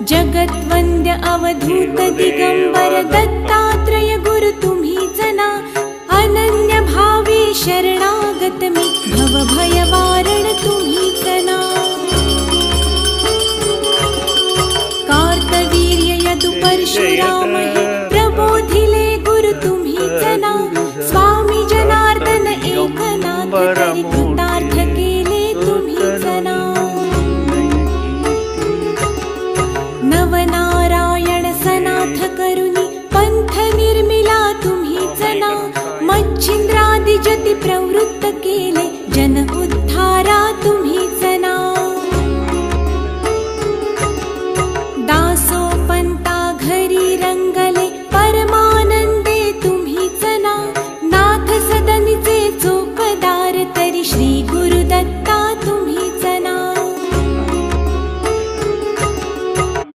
जगद्वन्द्य अवधूत दिगंबर दत्तात्रय गुरु तुम्ही जना, अनन्य भावे शरणागत मी भव भय वारण तुम्ही जना। कार्तवीर्य यदु परशुराम हे प्रबोधिले गुरु तुम्ही जना, स्वामी जनार्दन एकनाथ करी कृतार्थ केले तुम्ही जना। नवनारायण सनाथ करुनी पंथ निर्मिला तुम्ही जना, मच्छिंद्रादि जति प्रवृत्त केले जन उद्धारा तुम्ही